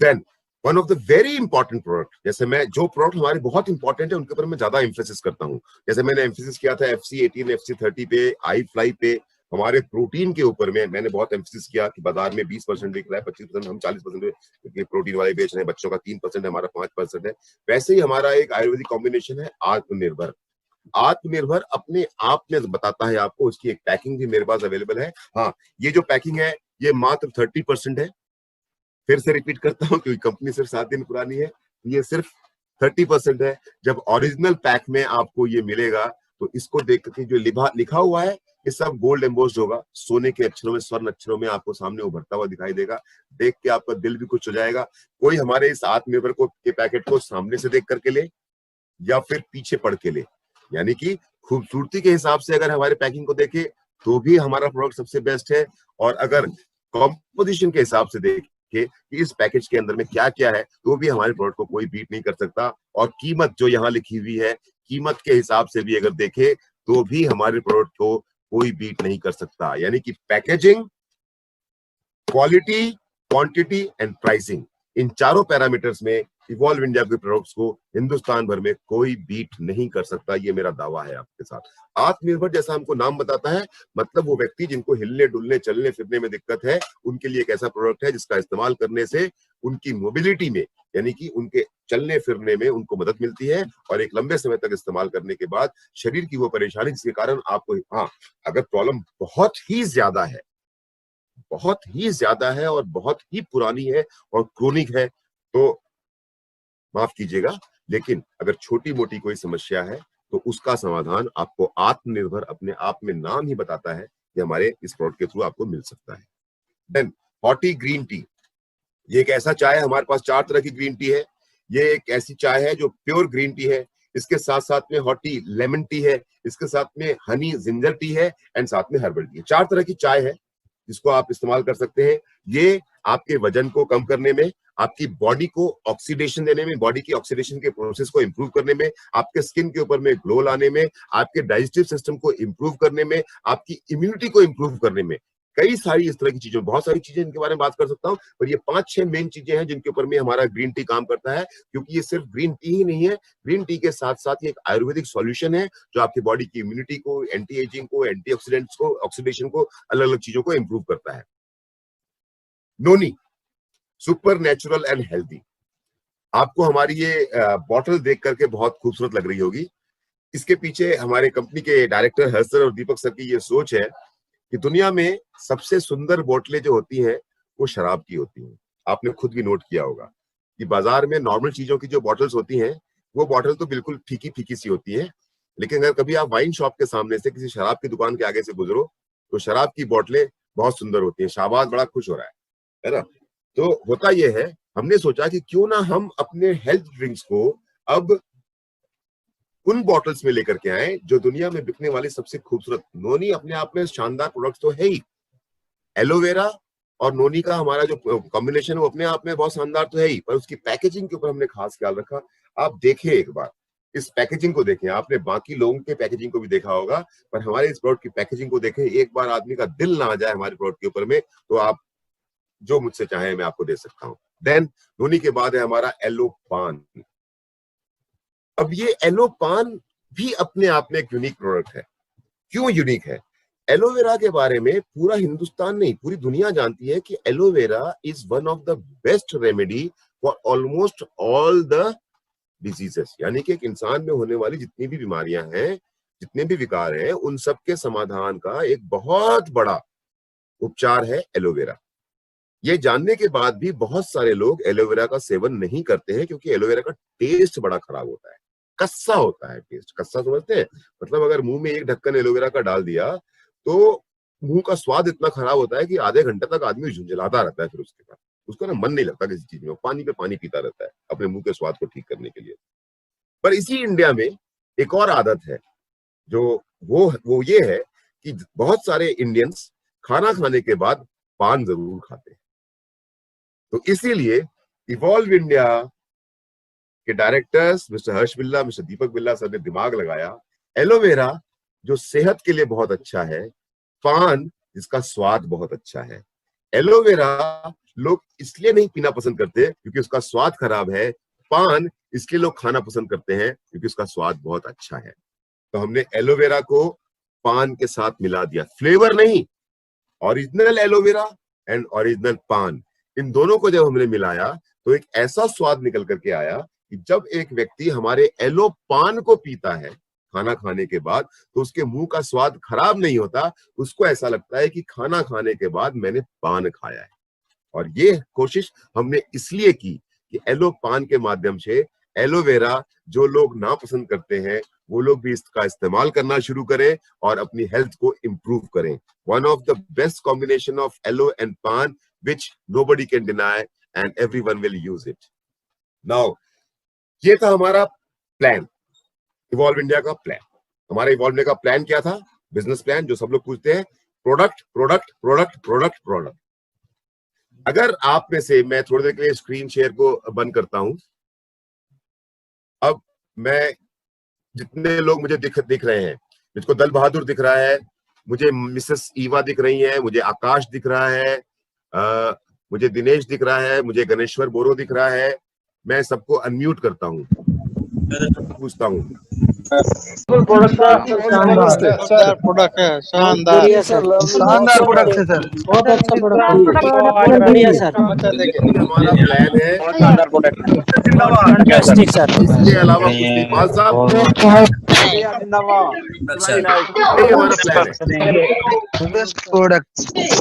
Then one of the very important product, जैसे मैं जो प्रोडक्ट हमारे बहुत इंपॉर्टेंट है उनके ऊपर मैं ज्यादा एम्फेसिस करता हूँ। जैसे मैंने एम्फेसिस किया था FC18, FC30 पे, आई फ्लाई पे। हमारे प्रोटीन के ऊपर में मैंने बहुत एम्फेसिस किया कि बाजार में 20% बिक रहा है, 25%, हम 40% प्रोटीन वाले बेच रहे हैं, बच्चों का 3% है, हमारा 5% है। वैसे ही हमारा एक आयुर्वेदिक कॉम्बिनेशन है आत्मनिर्भर। आत्मनिर्भर अपने आप में बताता है आपको, उसकी एक पैकिंग भी मेरे पास अवेलेबल है। हाँ, ये जो पैकिंग है ये मात्र 30% है। फिर से रिपीट करता हूँ क्योंकि कंपनी सिर्फ 7 दिन पुरानी है, ये सिर्फ 30% है। जब ओरिजिनल पैक में आपको ये मिलेगा तो इसको देख के जो लिखा हुआ है ये सब गोल्ड एम्बोस्ड होगा, सोने के अक्षरों में, स्वर्ण अक्षरों में आपको सामने उभरता हुआ दिखाई देगा। देख के आपका दिल भी कुछ हो जाएगा। कोई हमारे इस आत्मनिर्भर को के पैकेट को सामने से देख करके ले या फिर पीछे पढ़ के ले, यानी कि खूबसूरती के हिसाब से अगर हमारे पैकिंग को देखे तो भी हमारा प्रोडक्ट सबसे बेस्ट है, और अगर कॉम्पोजिशन के हिसाब से देखे कि इस पैकेज के अंदर में क्या क्या है तो भी हमारे प्रोडक्ट को कोई बीट नहीं कर सकता। और कीमत जो यहाँ लिखी हुई है, कीमत के हिसाब से भी अगर देखे तो भी हमारे प्रोडक्ट को कोई बीट नहीं कर सकता। यानी कि packaging, quality, quantity and pricing, इन चारों पैरामीटर्स में इवॉल्व इंडिया के प्रोडक्ट्स को हिंदुस्तान भर में कोई बीट नहीं कर सकता। ये मेरा दावा है आपके साथ। आत्मनिर्भर जैसा हमको नाम बताता है, मतलब वो व्यक्ति जिनको हिलने डुलने चलने फिरने में दिक्कत है उनके लिए एक ऐसा प्रोडक्ट है जिसका इस्तेमाल करने से उनकी मोबिलिटी में, यानी कि उनके चलने फिरने में उनको मदद मिलती है, और एक लंबे समय तक इस्तेमाल करने के बाद शरीर की वो परेशानी जिसके कारण आपको, हाँ, अगर प्रॉब्लम बहुत ही ज्यादा है, बहुत ही ज्यादा है और बहुत ही पुरानी है और क्रोनिक है तो माफ कीजिएगा, लेकिन अगर छोटी मोटी कोई समस्या है तो उसका समाधान आपको आत्मनिर्भर अपने आप में नाम ही बताता है कि हमारे इस प्रोडक्ट के थ्रू आपको मिल सकता है। देन हॉटी ग्रीन टी, ये एक ऐसा चाय है, हमारे पास 4 तरह की ग्रीन टी है। ये एक ऐसी चाय है जो प्योर ग्रीन टी है, इसके साथ साथ में हॉटी लेमन टी है, इसके साथ में हनी जिंजर टी है एंड साथ में हर्बल टी है। 4 तरह की चाय है जिसको आप इस्तेमाल कर सकते हैं। ये आपके वजन को कम करने में, आपकी बॉडी को ऑक्सीडेशन देने में, बॉडी की ऑक्सीडेशन के प्रोसेस को इंप्रूव करने में, आपके स्किन के ऊपर में ग्लो लाने में, आपके डाइजेस्टिव सिस्टम को इंप्रूव करने में, आपकी इम्यूनिटी को इंप्रूव करने में, कई सारी इस तरह की चीजें, बहुत सारी चीजें इनके बारे में बात कर सकता हूँ, पर ये 5-6 मेन चीजें हैं जिनके ऊपर में हमारा ग्रीन टी काम करता है। क्योंकि ये सिर्फ ग्रीन टी ही नहीं है, ग्रीन टी के साथ साथ ये एक आयुर्वेदिक सॉल्यूशन है जो आपकी बॉडी की इम्यूनिटी को, एंटी एजिंग को, एंटीऑक्सीडेंट्स को, ऑक्सीडेशन को, अलग अलग चीजों को इंप्रूव करता है। नोनी सुपर नेचुरल एंड हेल्दी, आपको हमारी ये बॉटल देख करके बहुत खूबसूरत लग रही होगी। इसके पीछे हमारे कंपनी के डायरेक्टर हर्ष सर और दीपक सर की ये सोच है कि दुनिया में सबसे सुंदर बोतलें जो होती हैं वो शराब की होती हैं। आपने खुद भी नोट किया होगा कि बाजार में नॉर्मल चीजों की जो बॉटल्स होती हैं वो बॉटल तो बिल्कुल फीकी फीकी सी होती है, लेकिन अगर कभी आप वाइन शॉप के सामने से किसी शराब की दुकान के आगे से गुजरो तो शराब की बोतलें बहुत सुंदर होती हैं। शाहबाज बड़ा खुश हो रहा है ना? तो होता यह है, हमने सोचा कि क्यों ना हम अपने हेल्थ ड्रिंक्स को अब उन बॉटल्स में लेकर के आए जो दुनिया में बिकने वाली सबसे खूबसूरत। नोनी अपने आप में शानदार प्रोडक्ट तो है ही, एलोवेरा और नोनी का हमारा जो कॉम्बिनेशन है वो अपने आप में बहुत शानदार तो है ही, पर उसकी पैकेजिंग के ऊपर हमने खास ख्याल रखा। आप देखें एक बार, इस पैकेजिंग को देखें। आपने बाकी लोगों के पैकेजिंग को भी देखा होगा, पर हमारे इस प्रोडक्ट की पैकेजिंग को देखें। एक बार आदमी का दिल ना आ जाए हमारे प्रोडक्ट के ऊपर में तो आप जो मुझसे चाहे मैं आपको दे सकता हूँ। देन नोनी के बाद है हमारा एलो पान। अब ये एलो पान भी अपने आप में एक यूनिक प्रोडक्ट है। क्यों यूनिक है? एलोवेरा के बारे में पूरा हिंदुस्तान नहीं, पूरी दुनिया जानती है कि aloe vera is one of the best remedy for almost all the diseases. यानी कि एक इंसान में होने वाली जितनी भी बीमारियां हैं, जितने भी विकार हैं, उन सब के समाधान का एक बहुत बड़ा उपचार है एलोवेरा। ये जानने के बाद भी बहुत सारे लोग एलोवेरा का सेवन नहीं करते हैं क्योंकि एलोवेरा का टेस्ट बड़ा खराब होता है, कस्सा होता है टेस्ट। कस्सा समझते हैं? मतलब अगर मुंह में एक ढक्कन एलोवेरा का डाल दिया तो मुंह का स्वाद इतना खराब होता है कि आधे घंटे तक आदमी झुंझलाता रहता है। फिर उसके बाद उसका ना मन नहीं लगता किसी चीज में, पानी पे पानी पीता रहता है अपने मुंह के स्वाद को ठीक करने के लिए। पर इसी इंडिया में एक और आदत है जो वो ये है कि बहुत सारे इंडियंस खाना खाने के बाद पान जरूर खाते हैं। तो इसीलिए इवॉल्व इंडिया के डायरेक्टर्स मिस्टर हर्ष बिल्ला, मिस्टर दीपक बिल्ला सर ने दिमाग लगाया, एलोवेरा जो सेहत के लिए बहुत अच्छा है, पान जिसका स्वाद बहुत अच्छा है, एलोवेरा लोग इसलिए नहीं पीना पसंद करते क्योंकि उसका स्वाद खराब है। पान इसलिए लोग खाना पसंद करते हैं क्योंकि उसका स्वाद बहुत अच्छा है। तो हमने एलोवेरा को पान के साथ मिला दिया, फ्लेवर नहीं, ओरिजिनल एलोवेरा एंड ओरिजिनल पान, इन दोनों को जब हमने मिलाया तो एक ऐसा स्वाद निकल करके आया कि जब एक व्यक्ति हमारे एलो पान को पीता है खाना खाने के बाद, तो उसके मुंह का स्वाद खराब नहीं होता, उसको ऐसा लगता है कि खाना खाने के बाद मैंने पान खाया है। और ये कोशिश हमने इसलिए की कि एलो पान के माध्यम से एलोवेरा जो लोग ना पसंद करते हैं वो लोग भी इसका इस्तेमाल करना शुरू करें और अपनी हेल्थ को इंप्रूव करें। One of the best combination of aloe and paan which nobody can deny and everyone will use it. Now, ये था हमारा प्लान, इवॉल्व इंडिया का प्लान। हमारा इवॉल्व इंडिया का प्लान क्या था? बिजनेस प्लान, जो सब लोग पूछते हैं, product product product product product. अगर आप में से, मैं थोड़ी देर के लिए स्क्रीन शेयर को बंद करता हूं। अब मैं, जितने लोग मुझे दिख रहे हैं, मुझको दल बहादुर दिख रहा है, मुझे मिसेस ईवा दिख रही है, मुझे आकाश दिख रहा है, मुझे दिनेश दिख रहा है, मुझे गणेश्वर बोरो दिख रहा है। मैं सबको अनम्यूट करता हूँ, पूछता हूँ। प्रोडक्ट है, शानदार शानदार प्रोडक्ट है सर, बहुत अच्छा प्रोडक्ट है सर। हमारा प्लान है शानदार प्रोडक्ट है सर। इसके अलावा कुछ नहीं। पाल साहब, यही हमारा प्लान है। बेस्ट प्रोडक्ट,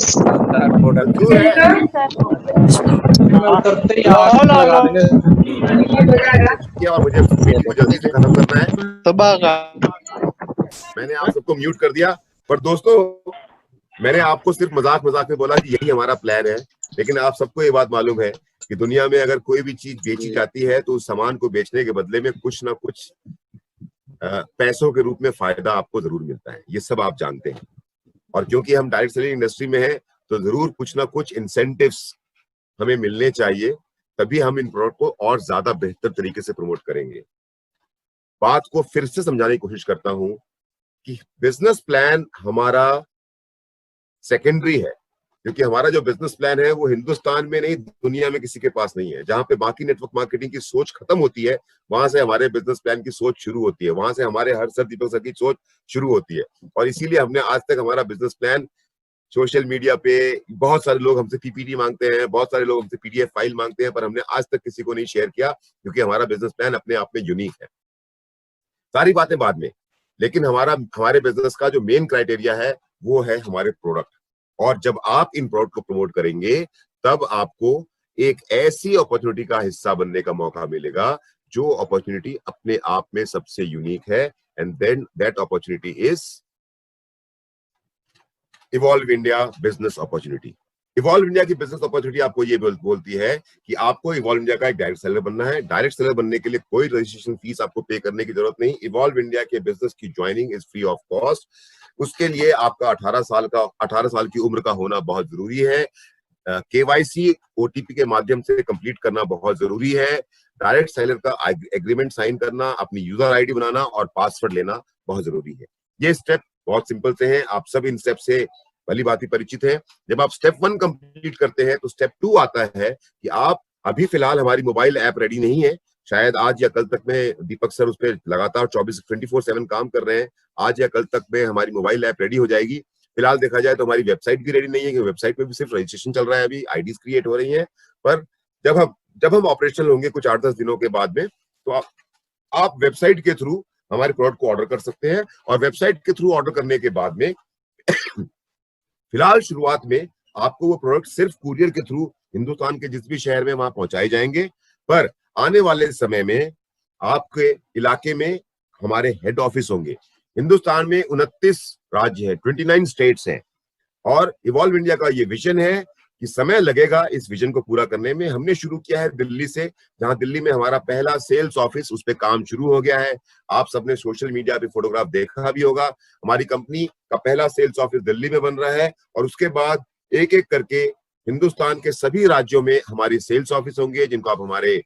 शानदार प्रोडक्ट जो है और मुझे जल्दी से खत्म करना है। मैंने आप सबको म्यूट कर दिया। पर दोस्तों, मैंने आपको सिर्फ मजाक में बोला कि यही हमारा प्लान है, लेकिन आप सबको ये बात मालूम है कि दुनिया में अगर कोई भी चीज बेची जाती है तो उस सामान को बेचने के बदले में कुछ ना कुछ पैसों के रूप में फायदा आपको जरूर मिलता है। ये सब आप जानते हैं। और क्योंकि हम डायरेक्ट सेलिंग इंडस्ट्री में हैं, तो जरूर कुछ ना कुछ इंसेंटिव्स हमें मिलने चाहिए, तभी हम इन प्रोडक्ट को और ज्यादा बेहतर तरीके से प्रमोट करेंगे। बात को फिर से समझाने की कोशिश करता हूं कि बिजनेस प्लान हमारा सेकेंडरी है, क्योंकि हमारा जो बिजनेस प्लान है वो हिंदुस्तान में नहीं, दुनिया में किसी के पास नहीं है। जहां पे बाकी नेटवर्क मार्केटिंग की सोच खत्म होती है, वहां से हमारे बिजनेस प्लान की सोच शुरू होती है, वहां से हमारे हर सर दीपक सर की सोच शुरू होती है। और इसीलिए हमने आज तक हमारा बिजनेस प्लान सोशल मीडिया पे, बहुत सारे लोग हमसे पीपीटी मांगते हैं, बहुत सारे लोग हमसे पीडीएफ फाइल मांगते हैं, पर हमने आज तक किसी को नहीं शेयर किया, क्योंकि हमारा बिजनेस प्लान अपने आप में यूनिक है। सारी बातें बाद में, लेकिन हमारे बिजनेस का जो मेन क्राइटेरिया है वो है हमारे प्रोडक्ट। और जब आप इन प्रोडक्ट को प्रमोट करेंगे, तब आपको एक ऐसी अपॉर्चुनिटी का हिस्सा बनने का मौका मिलेगा जो अपॉर्चुनिटी अपने आप में सबसे यूनिक है। And then that opportunity is evolve India business opportunity. Evolve India की बिजनेस अपॉर्चुनिटी आपको ये बोलती है कि आपको इवॉल्व इंडिया का एक डायरेक्ट सेलर बनना है। डायरेक्ट सेलर बनने के लिए कोई रजिस्ट्रेशन फीस आपको पे करने की जरूरत नहीं। इवॉल्व इंडिया के बिजनेस की joining is free of cost. उसके लिए आपका 18 साल की उम्र का होना बहुत जरूरी है। केवाईसी ओटीपी के माध्यम से कंप्लीट करना बहुत जरूरी है। डायरेक्ट सेलर का एग्रीमेंट साइन करना, अपनी यूजर आईडी बनाना और पासवर्ड लेना बहुत जरूरी है। ये स्टेप बहुत सिंपल से हैं, आप सब इन स्टेप से भली भांति परिचित हैं। जब आप स्टेप 1 कंप्लीट करते हैं तो स्टेप 2 आता है कि आप, अभी फिलहाल हमारी मोबाइल ऐप रेडी नहीं है, शायद आज या कल तक में, दीपक सर उस पर लगातार 24/7 काम कर रहे हैं, आज या कल तक में हमारी मोबाइल ऐप रेडी हो जाएगी। फिलहाल देखा जाए तो हमारी वेबसाइट भी रेडी नहीं है, क्योंकि वेबसाइट में भी सिर्फ रजिस्ट्रेशन चल रहा है, अभी आईडीज क्रिएट हो रही हैं। पर जब हम ऑपरेशनल होंगे कुछ 8-10 दिनों के बाद में, तो आप वेबसाइट के थ्रू हमारे प्रोडक्ट को ऑर्डर कर सकते हैं। और वेबसाइट के थ्रू ऑर्डर करने के बाद में फिलहाल शुरुआत में आपको वो प्रोडक्ट सिर्फ कुरियर के थ्रू हिंदुस्तान के जिस भी शहर में वहां पहुंचाए जाएंगे। पर आने वाले समय में आपके इलाके में हमारे हेड ऑफिस होंगे। हिंदुस्तान में 29 राज्य हैं, 29 स्टेट्स हैं। और इवॉल्व इंडिया का ये विजन है कि समय लगेगा इस विजन को पूरा करने में। हमने शुरू किया है दिल्ली से, जहां दिल्ली में हमारा पहला सेल्स ऑफिस, उस पे काम शुरू हो गया है। आप सबने सोशल मीडिया पे फोटोग्राफ देखा भी होगा। हमारी कंपनी का पहला सेल्स ऑफिस दिल्ली में बन रहा है, और उसके बाद एक एक करके हिंदुस्तान के सभी राज्यों में हमारी सेल्स ऑफिस होंगे, जिनको आप हमारे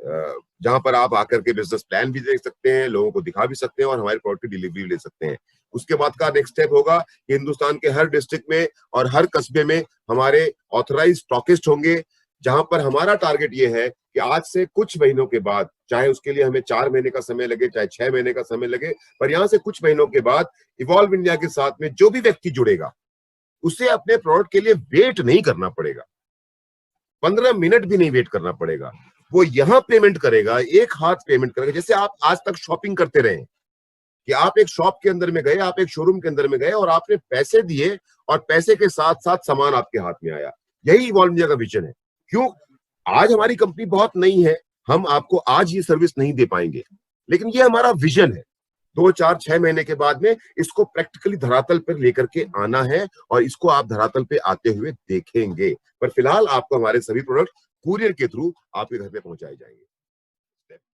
जहां पर आप आकर के बिजनेस प्लान भी देख सकते हैं, लोगों को दिखा भी सकते हैं और हमारे प्रोडक्ट की डिलीवरी भी ले सकते हैं। उसके बाद का नेक्स्ट स्टेप होगा कि हिंदुस्तान के हर डिस्ट्रिक्ट में और हर कस्बे में हमारे ऑथराइज्ड स्टॉकिस्ट होंगे, जहां पर हमारा टारगेट ये है कि आज से कुछ महीनों के बाद, चाहे उसके लिए हमें 4 महीने का समय लगे, चाहे 6 महीने का समय लगे, पर यहां से कुछ महीनों के बाद इवॉल्व इंडिया के साथ में जो भी व्यक्ति जुड़ेगा उसे अपने प्रोडक्ट के लिए वेट नहीं करना पड़ेगा, 15 मिनट भी नहीं वेट करना पड़ेगा। वो यहां पेमेंट करेगा, एक हाथ पेमेंट करेगा, जैसे आप आज तक शॉपिंग करते रहे कि आप एक शॉप के अंदर में गए, आप एक शोरूम के अंदर में गए और आपने पैसे दिए और पैसे के साथ साथ सामान आपके हाथ में आया। यही इवॉल्व इंडिया का विजन है। क्यों? आज हमारी कंपनी बहुत नई है, हम आपको आज ये सर्विस नहीं दे पाएंगे, लेकिन ये हमारा विजन है। 2, 4, 6 महीने के बाद में इसको प्रैक्टिकली धरातल पर लेकर के आना है और इसको आप धरातल पे आते हुए देखेंगे। पर फिलहाल आपको हमारे सभी प्रोडक्ट कुरियर के थ्रू आपके घर पे पहुंचाए जाएंगे।